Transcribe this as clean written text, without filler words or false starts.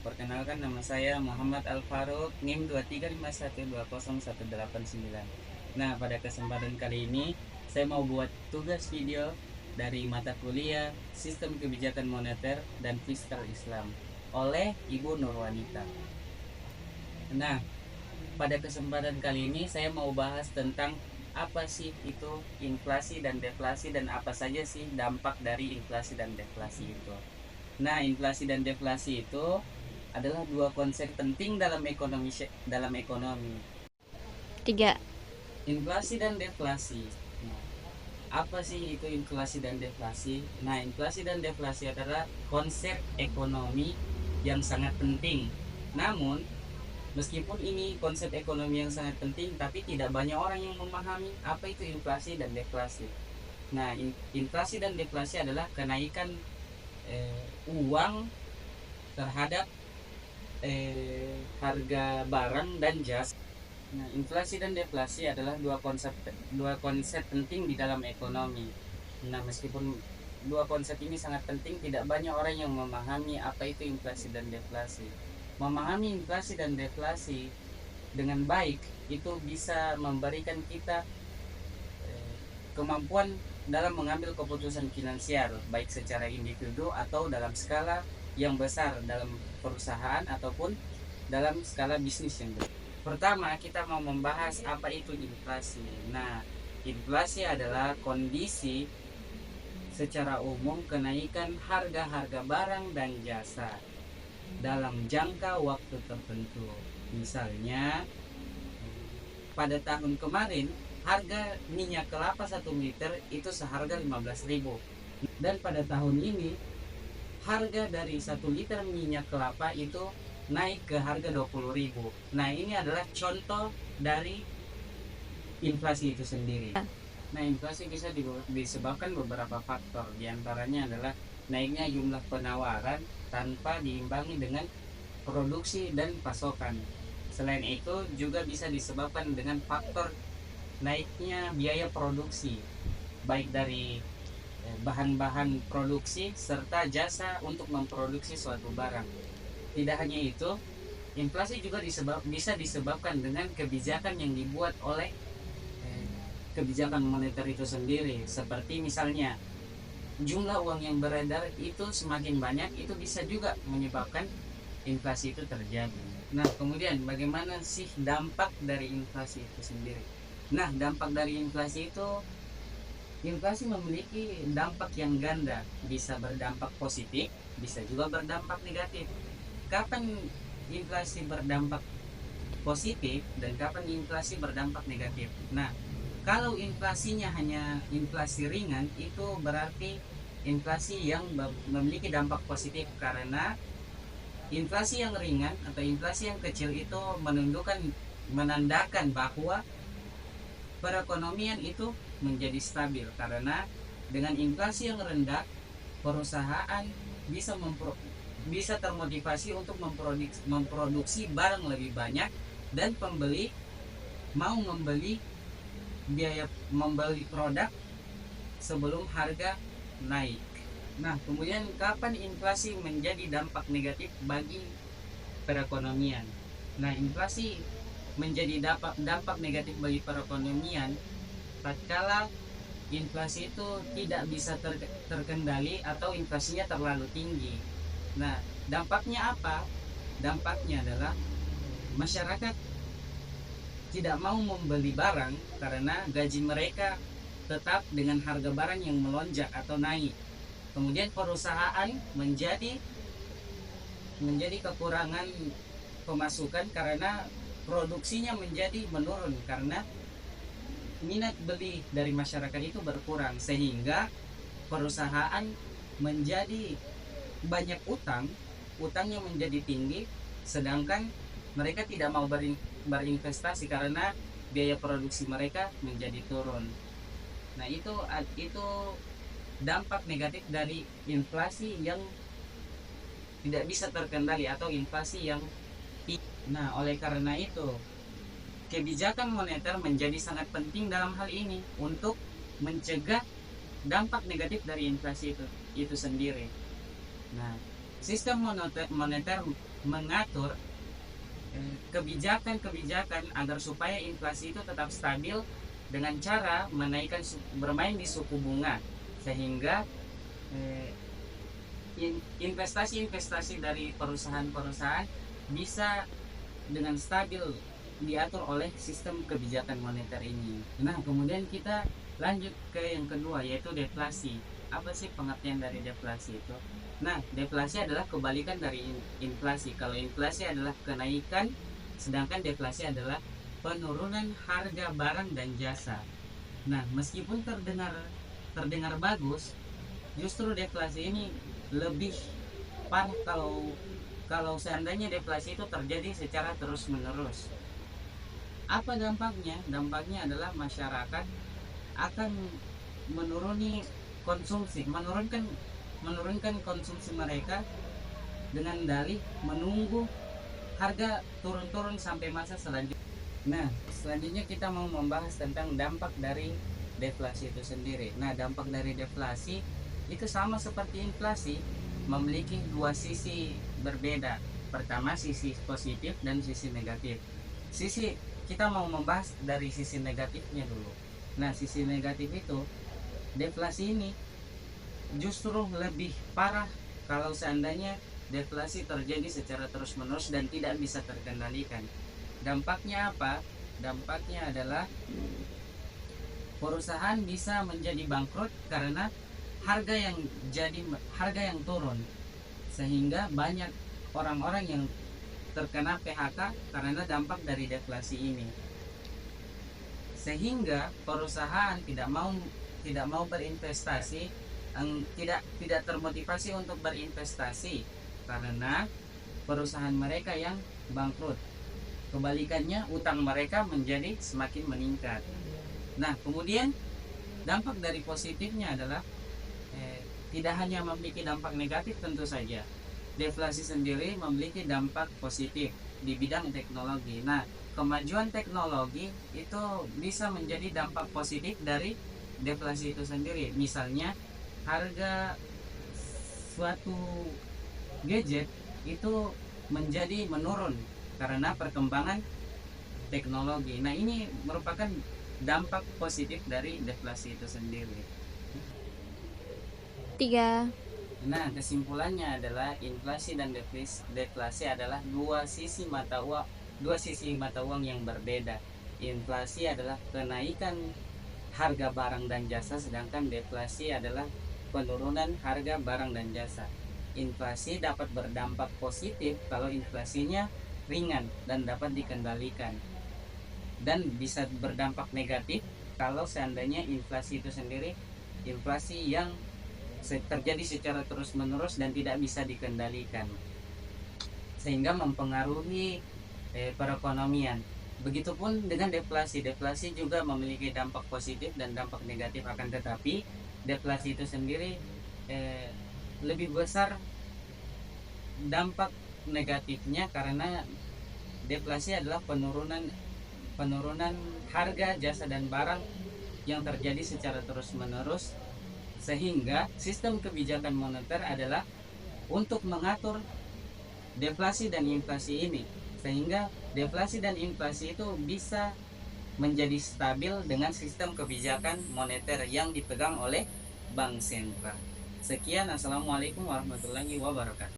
Perkenalkan, nama saya Muhammad Al-Faruq, NIM 235120189. Nah, pada kesempatan kali ini saya mau buat tugas video dari mata kuliah Sistem Kebijakan Moneter dan Fiskal Islam oleh Ibu Nurwanita. Nah, pada kesempatan kali ini saya mau bahas tentang apa sih itu inflasi dan deflasi, dan apa saja sih dampak dari inflasi dan deflasi itu. Nah, inflasi dan deflasi itu adalah dua konsep penting dalam ekonomi. Tiga. Inflasi dan deflasi. Nah, apa sih itu inflasi dan deflasi? Nah, inflasi dan deflasi adalah konsep ekonomi yang sangat penting. Namun, meskipun ini konsep ekonomi yang sangat penting, tapi tidak banyak orang yang memahami apa itu inflasi dan deflasi. Nah, inflasi dan deflasi adalah kenaikan uang terhadap harga barang dan jasa. Nah, inflasi dan deflasi adalah dua konsep penting di dalam ekonomi. Nah, meskipun dua konsep ini sangat penting, tidak banyak orang yang memahami apa itu inflasi dan deflasi. Memahami inflasi dan deflasi dengan baik itu bisa memberikan kita kemampuan dalam mengambil keputusan finansial, baik secara individu atau dalam skala yang besar dalam perusahaan ataupun dalam skala bisnis yang besar. Pertama, kita mau membahas apa itu inflasi. Nah, inflasi adalah kondisi secara umum kenaikan harga-harga barang dan jasa dalam jangka waktu tertentu. Misalnya, pada tahun kemarin harga minyak kelapa 1 liter itu seharga 15.000. Dan pada tahun ini harga dari 1 liter minyak kelapa itu naik ke harga 20.000. Nah, ini adalah contoh dari inflasi itu sendiri. Nah, inflasi bisa disebabkan beberapa faktor. Di antaranya adalah naiknya jumlah penawaran tanpa diimbangi dengan produksi dan pasokan. Selain itu juga bisa disebabkan dengan faktor naiknya biaya produksi, baik dari bahan-bahan produksi serta jasa untuk memproduksi suatu barang. Tidak hanya itu, inflasi juga bisa disebabkan dengan kebijakan yang dibuat oleh kebijakan moneter itu sendiri. Seperti misalnya jumlah uang yang beredar itu semakin banyak, itu bisa juga menyebabkan inflasi itu terjadi. Nah, kemudian bagaimana sih dampak dari inflasi itu sendiri? Nah, dampak dari inflasi memiliki dampak yang ganda, bisa berdampak positif, bisa juga berdampak negatif. Kapan inflasi berdampak positif dan kapan inflasi berdampak negatif? Nah, kalau inflasinya hanya inflasi ringan, itu berarti inflasi yang memiliki dampak positif, karena inflasi yang ringan atau inflasi yang kecil itu menandakan bahwa perekonomian itu menjadi stabil, karena dengan inflasi yang rendah perusahaan bisa termotivasi untuk memproduksi barang lebih banyak, dan pembeli mau biaya membeli produk sebelum harga naik. Nah, kemudian kapan inflasi menjadi dampak negatif bagi perekonomian? Nah, inflasi menjadi dampak negatif bagi perekonomian tatkala inflasi itu tidak bisa terkendali atau inflasinya terlalu tinggi. Nah, dampaknya apa? Dampaknya adalah masyarakat tidak mau membeli barang karena gaji mereka tetap dengan harga barang yang melonjak atau naik. Kemudian perusahaan menjadi kekurangan pemasukan karena produksinya menjadi menurun, karena minat beli dari masyarakat itu berkurang, sehingga perusahaan menjadi banyak utangnya menjadi tinggi, sedangkan mereka tidak mau berinvestasi karena biaya produksi mereka menjadi turun. Nah, itu dampak negatif dari inflasi yang tidak bisa terkendali atau inflasi yang tinggi. Nah, oleh karena itu kebijakan moneter menjadi sangat penting dalam hal ini untuk mencegah dampak negatif dari inflasi itu sendiri. Nah, Sistem moneter mengatur kebijakan-kebijakan agar supaya inflasi itu tetap stabil dengan cara bermain di suku bunga, sehingga investasi-investasi dari perusahaan-perusahaan bisa dengan stabil diatur oleh sistem kebijakan moneter ini. Nah, kemudian kita lanjut ke yang kedua, yaitu deflasi. Apa sih pengertian dari deflasi itu? Nah, deflasi adalah kebalikan dari inflasi. Kalau inflasi adalah kenaikan, sedangkan deflasi adalah penurunan harga barang dan jasa. Nah, meskipun terdengar bagus, justru deflasi ini lebih parah kalau seandainya deflasi itu terjadi secara terus-menerus. Apa dampaknya? Dampaknya adalah masyarakat akan menurunkan konsumsi mereka dengan dalih menunggu harga turun-turun sampai masa selanjutnya. Nah, selanjutnya kita mau membahas tentang dampak dari deflasi itu sendiri. Nah, dampak dari deflasi itu sama seperti inflasi, memiliki dua sisi berbeda. Pertama, sisi positif dan sisi negatif. Kita mau membahas dari sisi negatifnya dulu. Nah, sisi negatif itu, deflasi ini justru lebih parah kalau seandainya deflasi terjadi secara terus-menerus dan tidak bisa terkendalikan. Dampaknya apa? Dampaknya adalah perusahaan bisa menjadi bangkrut karena harga yang turun, sehingga banyak orang-orang yang terkena PHK karena dampak dari deflasi ini. Sehingga perusahaan tidak mau berinvestasi, tidak termotivasi untuk berinvestasi karena perusahaan mereka yang bangkrut. Kebalikannya, utang mereka menjadi semakin meningkat. Nah, kemudian dampak dari positifnya adalah tidak hanya memiliki dampak negatif, tentu saja deflasi sendiri memiliki dampak positif di bidang teknologi. Nah, kemajuan teknologi itu bisa menjadi dampak positif dari deflasi itu sendiri. Misalnya, harga suatu gadget itu menjadi menurun karena perkembangan teknologi. Nah, ini merupakan dampak positif dari deflasi itu sendiri. 3. Nah, kesimpulannya adalah inflasi dan deflasi adalah dua sisi mata uang yang berbeda. Inflasi adalah kenaikan harga barang dan jasa, sedangkan deflasi adalah penurunan harga barang dan jasa. Inflasi dapat berdampak positif kalau inflasinya ringan dan dapat dikendalikan, dan bisa berdampak negatif kalau seandainya inflasi itu sendiri inflasi yang terjadi secara terus-menerus dan tidak bisa dikendalikan, sehingga mempengaruhi perekonomian. Begitupun dengan deflasi. Deflasi juga memiliki dampak positif dan dampak negatif, akan tetapi deflasi itu sendiri lebih besar dampak negatifnya karena deflasi adalah penurunan harga jasa dan barang yang terjadi secara terus-menerus, sehingga sistem kebijakan moneter adalah untuk mengatur deflasi dan inflasi ini, sehingga deflasi dan inflasi itu bisa menjadi stabil dengan sistem kebijakan moneter yang dipegang oleh bank sentral. Sekian, assalamualaikum warahmatullahi wabarakatuh.